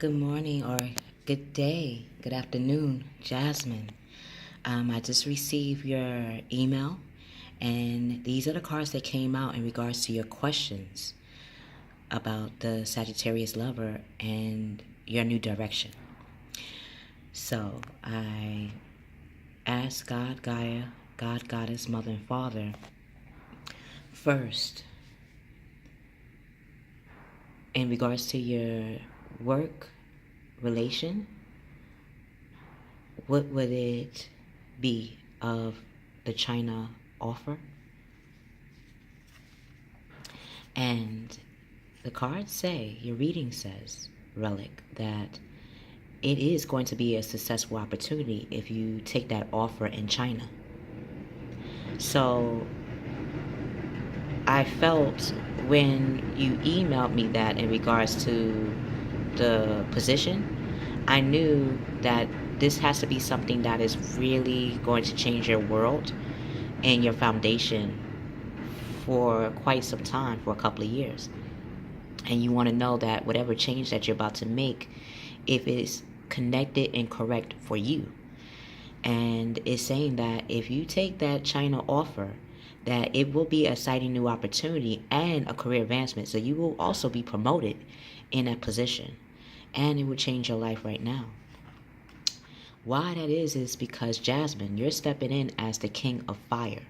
Good morning or good day, good afternoon, Jasmine. I just received your email, and these are the cards that came out in regards to your questions about the Sagittarius lover and your new direction. So I asked God, Gaia, God, Goddess, Mother, and Father first in regards to your work relation. What would it be of the China offer? And the cards say, your reading says, Relic, that it is going to be a successful opportunity if you take that offer in China. So I felt when you emailed me that in regards to the position, I knew that this has to be something that is really going to change your world and your foundation for quite some time, for a couple of years. And you want to know that whatever change that you're about to make, if it's connected and correct for you. And it's saying that if you take that China offer, that it will be an exciting new opportunity and a career advancement. So you will also be promoted in that position. And it will change your life right now. Why that is because, Jasmine, you're stepping in as the king of fire.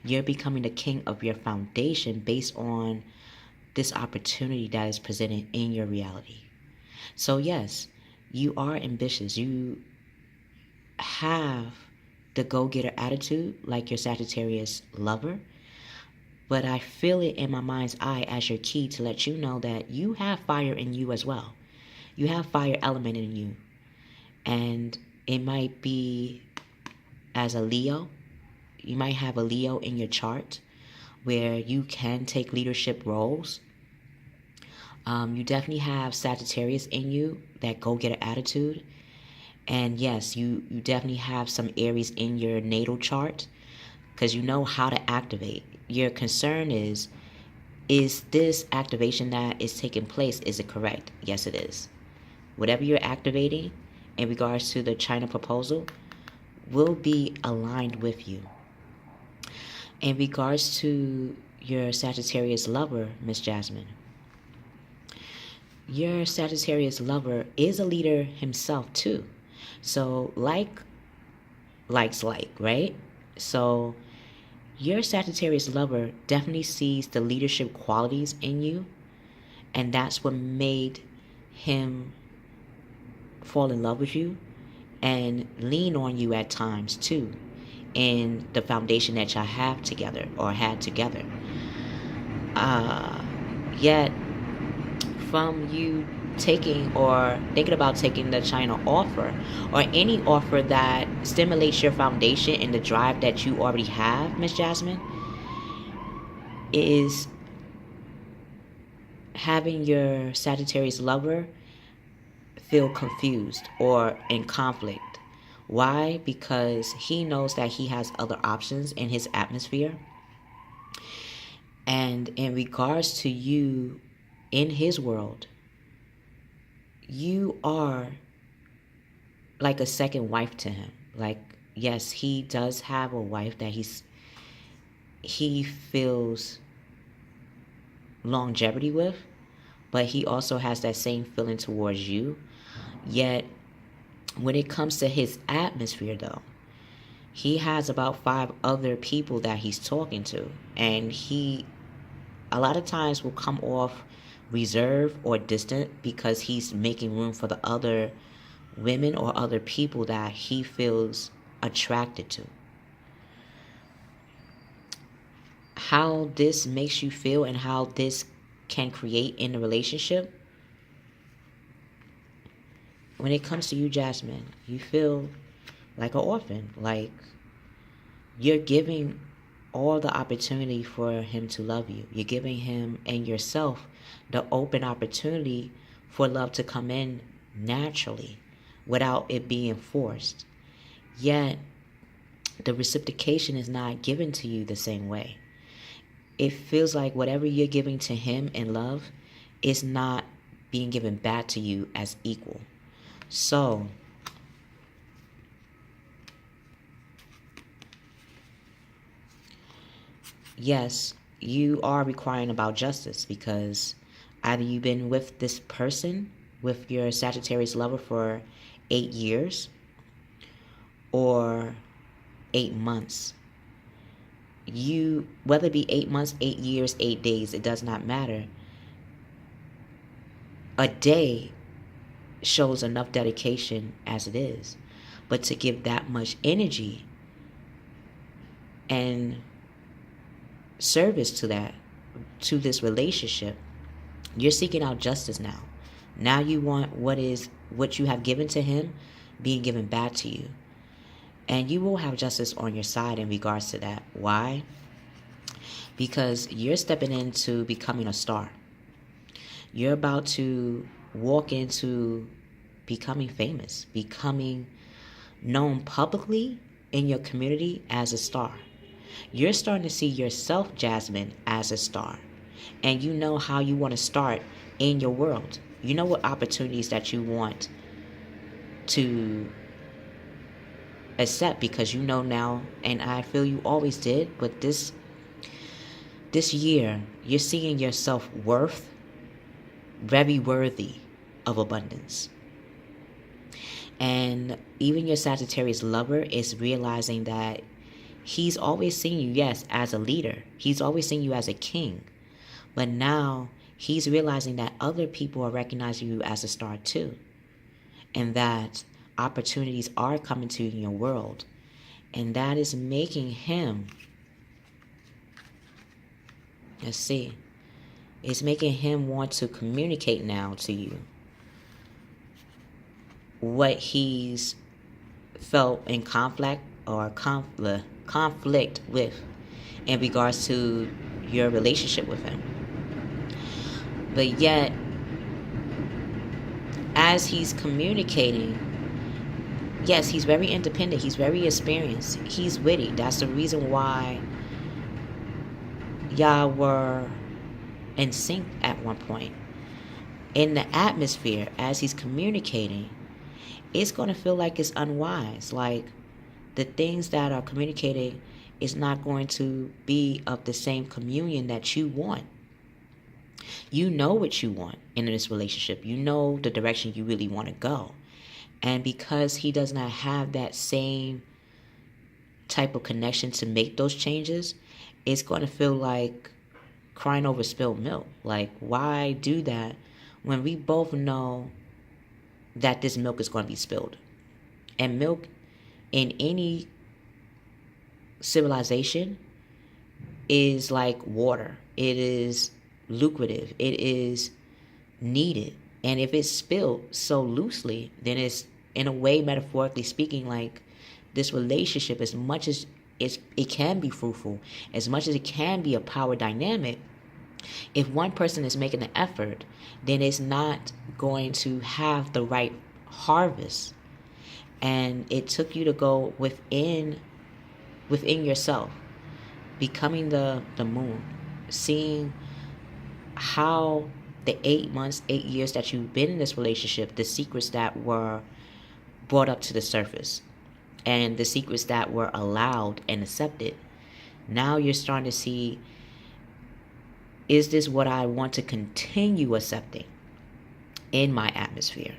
You're becoming the king of your foundation based on this opportunity that is presented in your reality. So yes, you are ambitious. You have the go-getter attitude like your Sagittarius lover. But I feel it in my mind's eye as your key to let you know that you have fire in you as well. You have fire element in you. And it might be as a Leo. You might have a Leo in your chart where you can take leadership roles. You definitely have Sagittarius in you, that go-getter attitude. And yes, you definitely have some Aries in your natal chart because you know how to activate. Your concern is this activation that is taking place, is it correct? Yes, it is. Whatever you're activating in regards to the China proposal will be aligned with you. In regards to your Sagittarius lover, Miss Jasmine, your Sagittarius lover is a leader himself too. So likes like, right? So your Sagittarius lover definitely sees the leadership qualities in you, and that's what made him fall in love with you and lean on you at times too in the foundation that y'all have together or had together. Yet from you taking or thinking about taking the China offer or any offer that stimulates your foundation and the drive that you already have, Miss Jasmine, is having your Sagittarius lover feel confused or in conflict. Why? Because he knows that he has other options in his atmosphere. And in regards to you in his world, you are like a second wife to him. Like, yes, he does have a wife that he feels longevity with, but he also has that same feeling towards you. Yet when it comes to his atmosphere though, he has about 5 other people that he's talking to, and he a lot of times will come off reserved or distant because he's making room for the other women or other people that he feels attracted to. How this makes you feel and how this can create in a relationship, when it comes to you, Jasmine, you feel like an orphan. Like you're giving all the opportunity for him to love you. You're giving him and yourself the open opportunity for love to come in naturally without it being forced. Yet the reciprocation is not given to you the same way. It feels like whatever you're giving to him in love is not being given back to you as equal. So, yes, you are requiring about justice because either you've been with this person, with your Sagittarius lover for 8 years or 8 months. Whether it be 8 months, 8 years, 8 days, it does not matter. A day shows enough dedication as it is. But to give that much energy and service to this relationship, you're seeking out justice now. Now you want what you have given to him being given back to you. And you will have justice on your side in regards to that. Why? Because you're stepping into becoming a star. You're about to walk into becoming famous, becoming known publicly in your community as a star. You're starting to see yourself, Jasmine, as a star. And you know how you want to start in your world. You know what opportunities that you want to accept because you know now, and I feel you always did, but this year, you're seeing your self-worth very worthy of abundance. And even your Sagittarius lover is realizing that he's always seen you, yes, as a leader. He's always seen you as a king. But now he's realizing that other people are recognizing you as a star too. And that opportunities are coming to you in your world. And that is making him, let's see, it's making him want to communicate now to you what he's felt in conflict with in regards to your relationship with him. But yet, as he's communicating, yes, he's very independent. He's very experienced. He's witty. That's the reason why y'all were in sync at one point. In the atmosphere, as he's communicating, it's going to feel like it's unwise. Like the things that are communicating is not going to be of the same communion that you want. You know what you want in this relationship. You know the direction you really want to go. And because he does not have that same type of connection to make those changes, it's going to feel like crying over spilled milk. Like, why do that when we both know that this milk is going to be spilled? And milk in any civilization is like water. It is lucrative. It is needed. And if it's spilled so loosely, then it's, in a way, metaphorically speaking, like this relationship, as much as it can be fruitful, as much as it can be a power dynamic, if one person is making the effort, then it's not going to have the right harvest. And it took you to go within yourself, becoming the moon, seeing how the 8 months, 8 years that you've been in this relationship, the secrets that were brought up to the surface and the secrets that were allowed and accepted. Now you're starting to see, is this what I want to continue accepting in my atmosphere?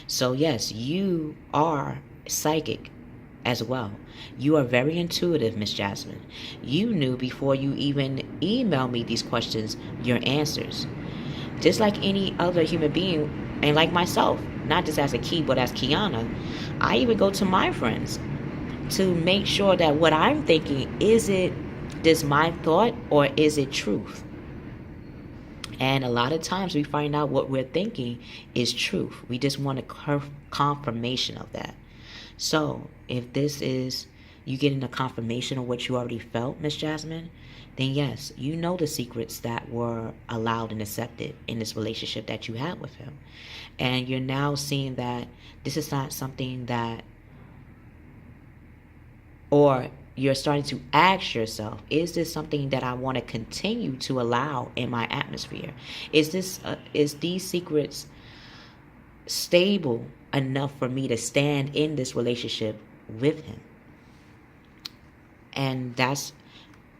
So yes, you are psychic as well. You are very intuitive, Miss Jasmine. You knew before you even emailed me these questions, your answers. Just like any other human being, and like myself, not just as a key, but as Kiana, I even go to my friends to make sure that what I'm thinking, is it just my thought or is it truth? And a lot of times we find out what we're thinking is truth. We just want a confirmation of that. So if this is you getting a confirmation of what you already felt, Miss Jasmine, then yes, you know the secrets that were allowed and accepted in this relationship that you had with him. And you're now seeing that this is not something that, or you're starting to ask yourself, is this something that I want to continue to allow in my atmosphere? Is these secrets stable enough for me to stand in this relationship with him? And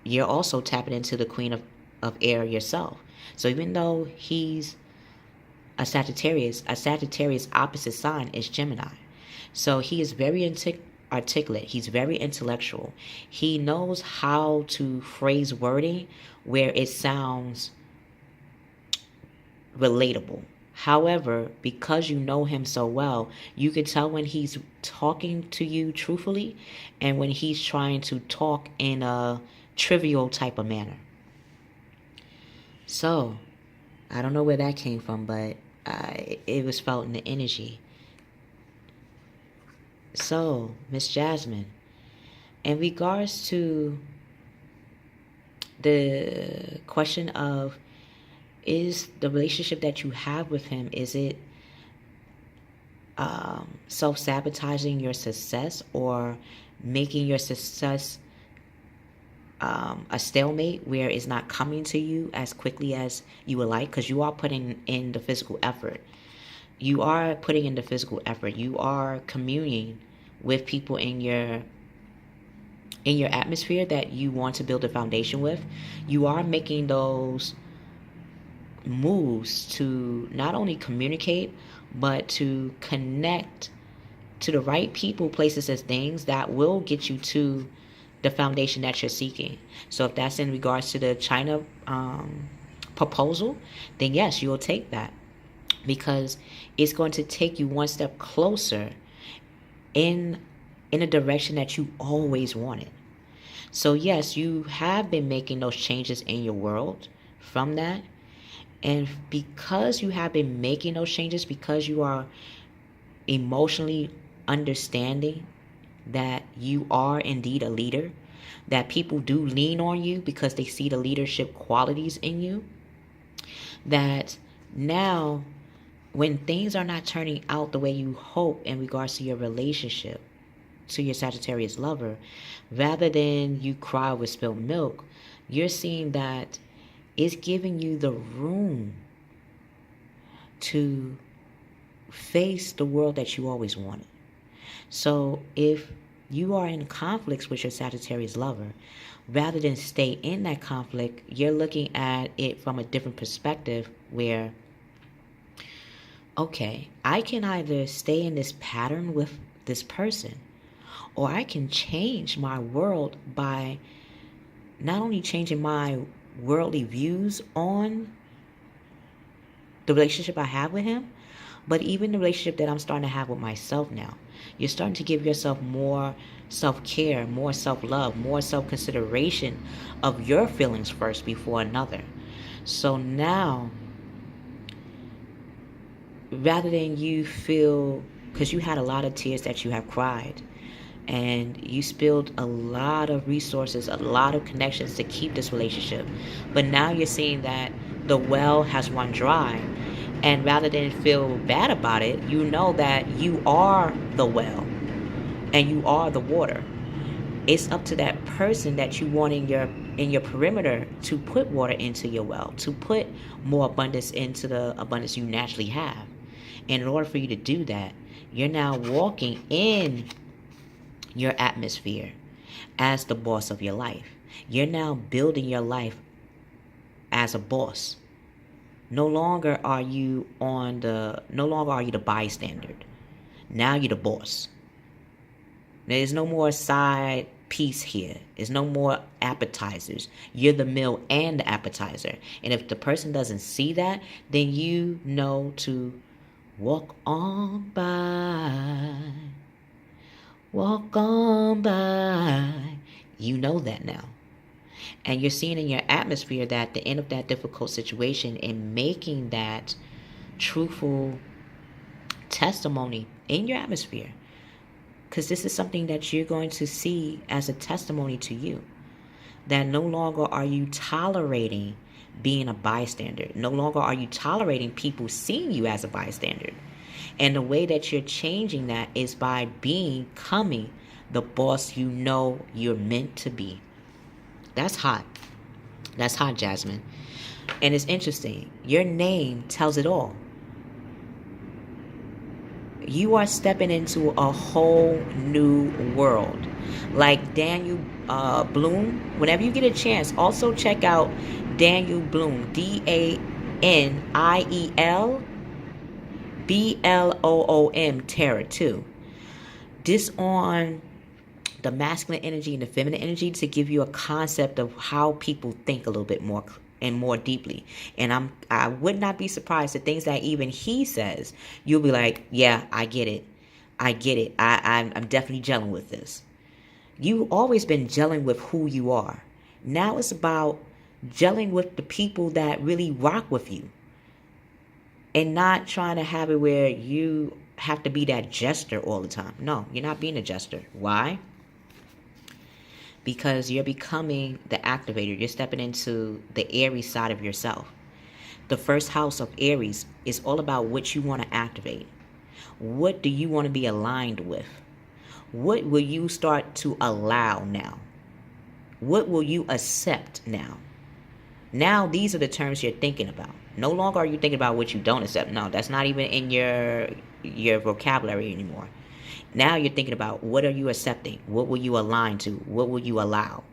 you're also tapping into the queen of air yourself. So even though he's a Sagittarius opposite sign is Gemini. So he is very articulate. He's very intellectual. He knows how to phrase wording where it sounds relatable. However, because you know him so well, you can tell when he's talking to you truthfully and when he's trying to talk in a trivial type of manner. So, I don't know where that came from, but it was felt in the energy. So, Miss Jasmine, in regards to the question of, is the relationship that you have with him, is it self-sabotaging your success or making your success a stalemate where it's not coming to you as quickly as you would like? Because you are putting in the physical effort. You are putting in the physical effort. You are communing with people in your atmosphere that you want to build a foundation with. You are making those moves to not only communicate, but to connect to the right people, places, and things that will get you to the foundation that you're seeking. So if that's in regards to the China proposal, then yes, you'll take that, because it's going to take you one step closer in a direction that you always wanted. So yes, you have been making those changes in your world from that. And because you have been making those changes, because you are emotionally understanding that you are indeed a leader, that people do lean on you because they see the leadership qualities in you, that now when things are not turning out the way you hope in regards to your relationship, to your Sagittarius lover, rather than you cry over spilled milk, you're seeing that it's giving you the room to face the world that you always wanted. So if you are in conflicts with your Sagittarius lover, rather than stay in that conflict, you're looking at it from a different perspective where, okay, I can either stay in this pattern with this person, or I can change my world by not only changing my worldly views on the relationship I have with him, but even the relationship that I'm starting to have with myself now. You're starting to give yourself more self-care, more self-love, more self-consideration of your feelings first before another. So now, rather than you feel, because you had a lot of tears that you have cried, and you spilled a lot of resources, a lot of connections to keep this relationship. But now you're seeing that the well has run dry. And rather than feel bad about it, you know that you are the well and you are the water. It's up to that person that you want in your perimeter to put water into your well, to put more abundance into the abundance you naturally have. And in order for you to do that, you're now walking in your atmosphere as the boss of your life. You're now building your life as a boss. No longer are you the bystander. Now you're the boss. There's no more side piece here. There's no more appetizers. You're the meal and the appetizer. And if the person doesn't see that, then you know to walk on by. Walk on by. You know that now. And you're seeing in your atmosphere that the end of that difficult situation and making that truthful testimony in your atmosphere. Because this is something that you're going to see as a testimony to you. That no longer are you tolerating being a bystander. No longer are you tolerating people seeing you as a bystander. And the way that you're changing that is by becoming the boss you know you're meant to be. That's hot. That's hot, Jasmine. And it's interesting. Your name tells it all. You are stepping into a whole new world. Like Daniel Bloom, whenever you get a chance, also check out Daniel Bloom, DanielBloom, Terror too. This on the masculine energy and the feminine energy to give you a concept of how people think a little bit more and more deeply. And I would not be surprised at things that even he says, you'll be like, yeah, I get it. I get it. I'm definitely gelling with this. You've always been gelling with who you are. Now it's about gelling with the people that really rock with you. And not trying to have it where you have to be that jester all the time. No, you're not being a jester. Why? Because you're becoming the activator. You're stepping into the Aries side of yourself. The first house of Aries is all about what you want to activate. What do you want to be aligned with? What will you start to allow now? What will you accept now? Now these are the terms you're thinking about. No longer are you thinking about what you don't accept. No, that's not even in your vocabulary anymore. Now you're thinking about what are you accepting? What will you align to? What will you allow?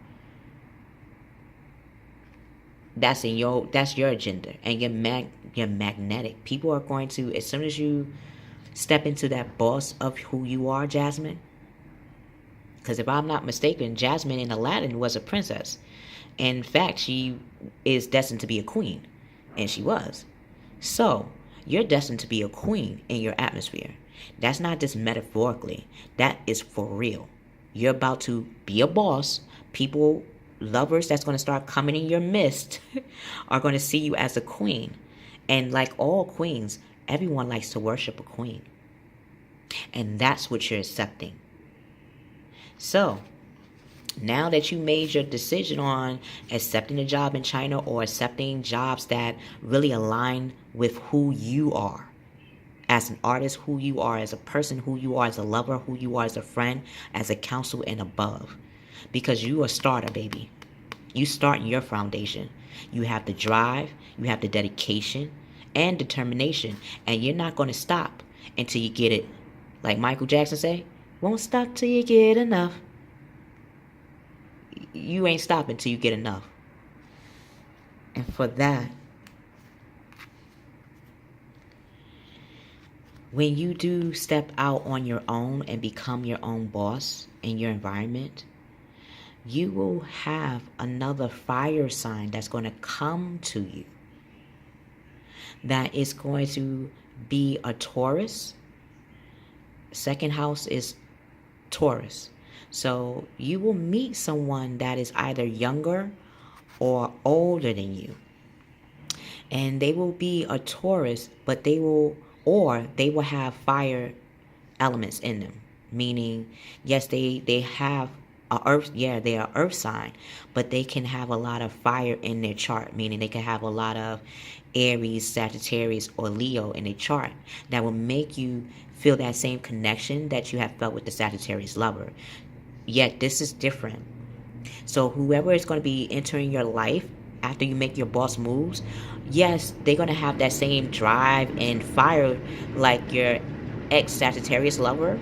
That's your agenda, and you're magnetic. People are going to, as soon as you step into that boss of who you are, Jasmine. Because if I'm not mistaken, Jasmine in Aladdin was a princess. In fact, she is destined to be a queen, and she was. So you're destined to be a queen in your atmosphere. That's not just metaphorically. That is for real. You're about to be a boss. People, lovers that's going to start coming in your midst are going to see you as a queen. And like all queens, everyone likes to worship a queen. And that's what you're accepting. So, now that you made your decision on accepting a job in China or accepting jobs that really align with who you are, as an artist, who you are, as a person, who you are, as a lover, who you are, as a friend, as a counsel, and above. Because you are a starter, baby. You start in your foundation. You have the drive, you have the dedication, and determination. And you're not going to stop until you get it. Like Michael Jackson say, won't stop till you get enough. You ain't stopping till you get enough. And for that, when you do step out on your own and become your own boss in your environment, you will have another fire sign that's going to come to you. That is going to be a Taurus. Second house is Taurus. So you will meet someone that is either younger or older than you. And they will be a Taurus, but they will have fire elements in them. Meaning, yes, they have a earth, yeah, they are earth sign, but they can have a lot of fire in their chart, meaning they can have a lot of Aries, Sagittarius, or Leo in their chart that will make you feel that same connection that you have felt with the Sagittarius lover. Yet this is different. So whoever is going to be entering your life after you make your boss moves, yes, they're going to have that same drive and fire like your ex-Sagittarius lover,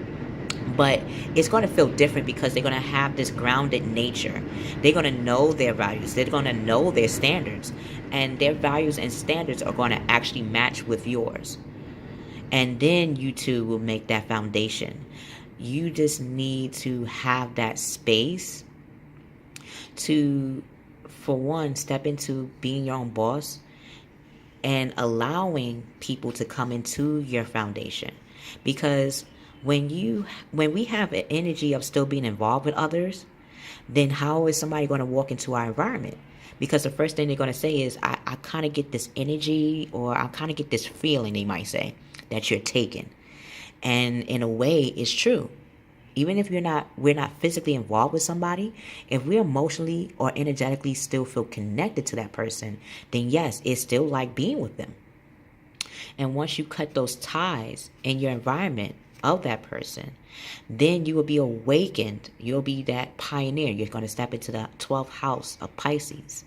but it's going to feel different because they're going to have this grounded nature. They're going to know their values. They're going to know their standards. And their values and standards are going to actually match with yours. And then you two will make that foundation. You just need to have that space to, for one, step into being your own boss and allowing people to come into your foundation. Because when we have an energy of still being involved with others, then how is somebody going to walk into our environment? Because the first thing they're going to say is, I kind of get this energy, or I kind of get this feeling, they might say, that you're taking. And in a way, it's true. Even if we're not physically involved with somebody, if we emotionally or energetically still feel connected to that person, then yes, it's still like being with them. And once you cut those ties in your environment of that person, then you will be awakened. You'll be that pioneer. You're going to step into the 12th house of Pisces.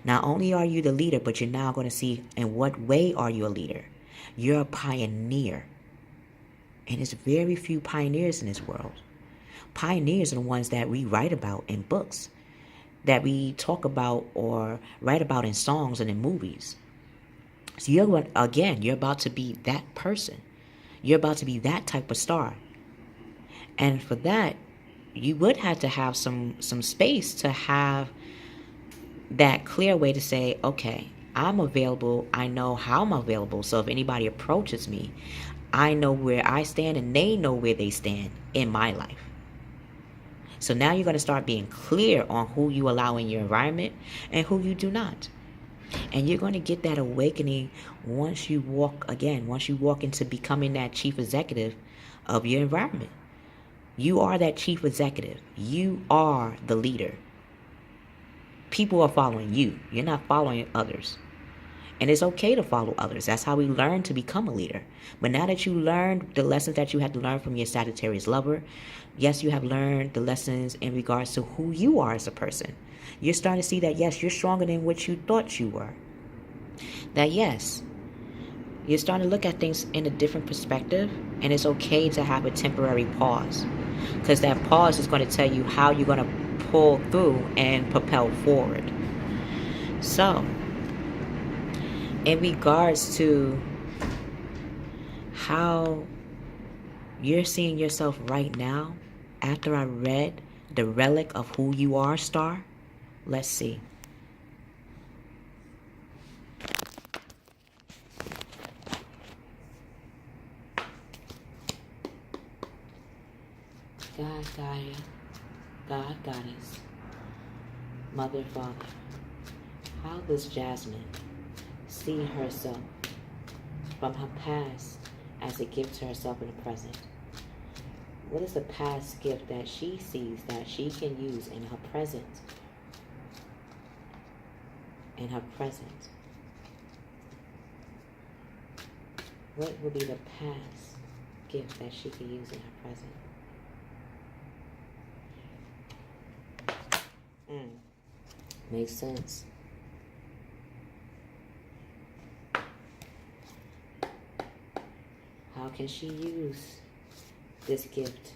Not only are you the leader, but you're now going to see in what way are you a leader. You're a pioneer. And there's very few pioneers in this world. Pioneers are the ones that we write about in books, that we talk about or write about in songs and in movies. So you're about to be that person. You're about to be that type of star. And for that, you would have to have some space to have that clear way to say, okay, I'm available. I know how I'm available. So if anybody approaches me, I know where I stand and they know where they stand in my life. So now you're going to start being clear on who you allow in your environment and who you do not. And you're going to get that awakening once you walk into becoming that chief executive of your environment. You are that chief executive. You are the leader. People are following you. You're not following others. And it's okay to follow others. That's how we learn to become a leader. But now that you learned the lessons that you had to learn from your Sagittarius lover, yes, you have learned the lessons in regards to who you are as a person. You're starting to see that, yes, you're stronger than what you thought you were. That, yes, you're starting to look at things in a different perspective. And it's okay to have a temporary pause. Because that pause is going to tell you how you're going to pull through and propel forward. So, in regards to how you're seeing yourself right now, after I read the relic of who you are, star, let's see. God, Gaia, God, Goddess, Mother, Father, how does Jasmine see herself from her past as a gift to herself in the present? What is the past gift that she sees that she can use in her present? In her present. What will be the past gift that she can use in her present? Makes sense. How can she use this gift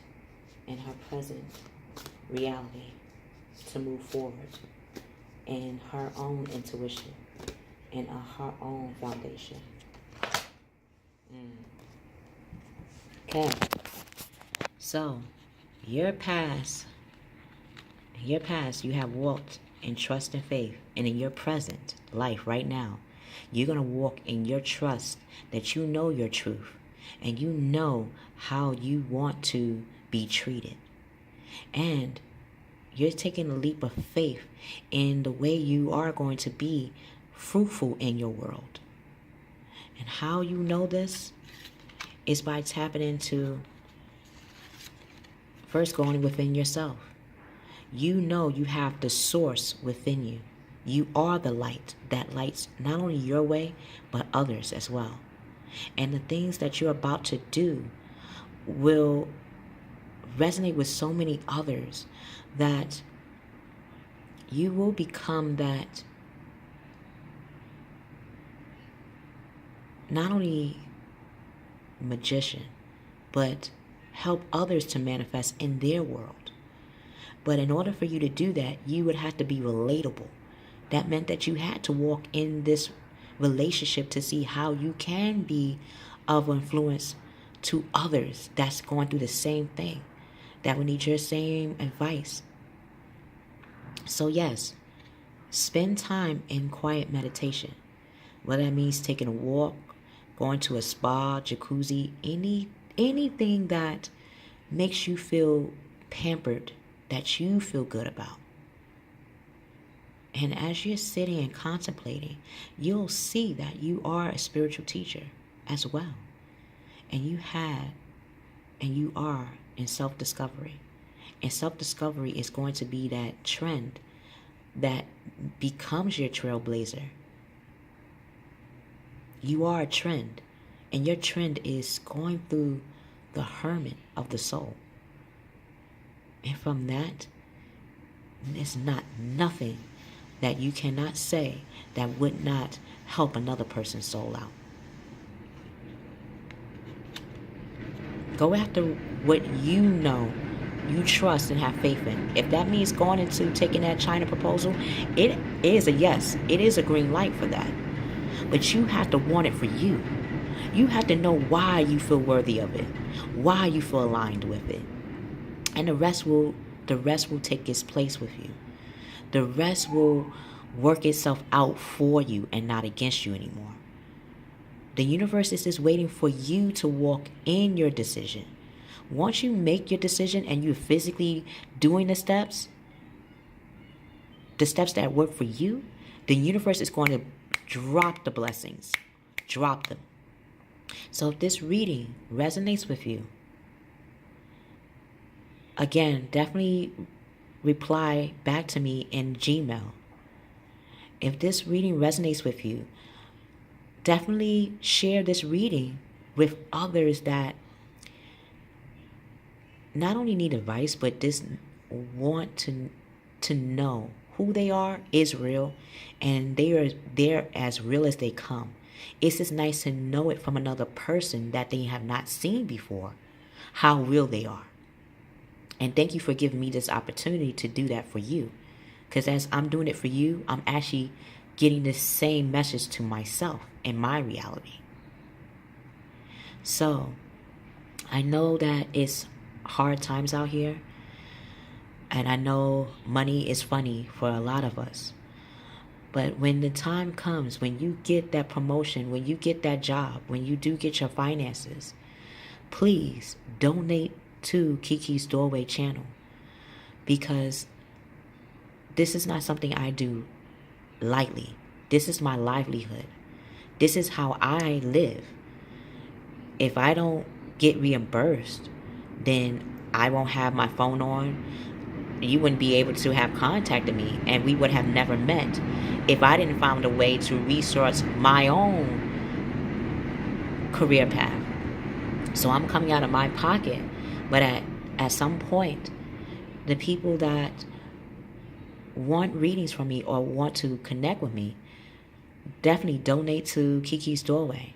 in her present reality to move forward in her own intuition and her own foundation? Okay. So, your past, you have walked in trust and faith, and in your present life right now, you're going to walk in your trust that you know your truth and you know how you want to be treated. And you're taking a leap of faith in the way you are going to be fruitful in your world. And how you know this is by tapping into first going within yourself. You know you have the source within you. You are the light that lights not only your way, but others as well. And the things that you're about to do will resonate with so many others that you will become that not only magician, but help others to manifest in their world. But in order for you to do that, you would have to be relatable. That meant that you had to walk in this relationship to see how you can be of influence to others that's going through the same thing, that would need your same advice. So yes, spend time in quiet meditation. Whether that means taking a walk, going to a spa, jacuzzi, anything that makes you feel pampered, that you feel good about. And as you're sitting and contemplating, you'll see that you are a spiritual teacher as well. And you are in self-discovery. And self-discovery is going to be that trend that becomes your trailblazer. You are a trend. And your trend is going through the hermit of the soul. And from that, there's not nothing that you cannot say that would not help another person's soul out. Go after what you know, you trust and have faith in. If that means going into taking that China proposal, it is a yes. It is a green light for that. But you have to want it for you. You have to know why you feel worthy of it, why you feel aligned with it. And the rest will take its place with you. The rest will work itself out for you and not against you anymore. The universe is just waiting for you to walk in your decision. Once you make your decision and you're physically doing the steps that work for you, the universe is going to drop the blessings. Drop them. So if this reading resonates with you, again, definitely reply back to me in Gmail. If this reading resonates with you, definitely share this reading with others that not only need advice, but just want to know who they are is real, and they're as real as they come. It's just nice to know it from another person that they have not seen before, how real they are. And thank you for giving me this opportunity to do that for you. Because as I'm doing it for you, I'm actually getting the same message to myself in my reality. So, I know that it's hard times out here. And I know money is funny for a lot of us. But when the time comes, when you get that promotion, when you get that job, when you do get your finances, please donate to Kiki's Doorway channel. Because this is not something I do lightly. This is my livelihood. This is how I live. If I don't get reimbursed, then I won't have my phone on. You wouldn't be able to have contacted me, and we would have never met if I didn't find a way to resource my own career path. So I'm coming out of my pocket. But at some point, the people that want readings from me or want to connect with me, definitely donate to Kiki's Doorway.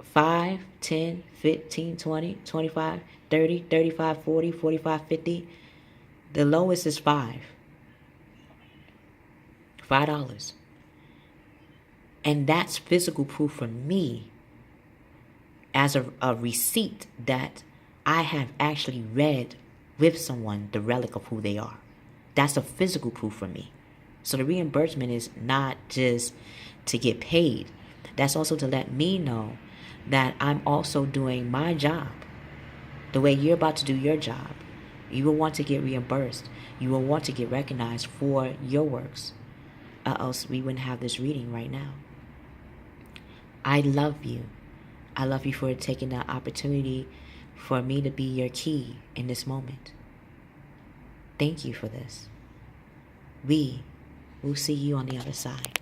5, 10, 15, 20, 25, 30, 35, 40, 45, 50. The lowest is $5. $5. And that's physical proof for me as a receipt that I have actually read with someone the relic of who they are. That's a physical proof for me. So the reimbursement is not just to get paid. That's also to let me know that I'm also doing my job the way you're about to do your job. You will want to get reimbursed. You will want to get recognized for your works. Or else we wouldn't have this reading right now. I love you. I love you for taking the opportunity for me to be your key in this moment. Thank you for this. We will see you on the other side.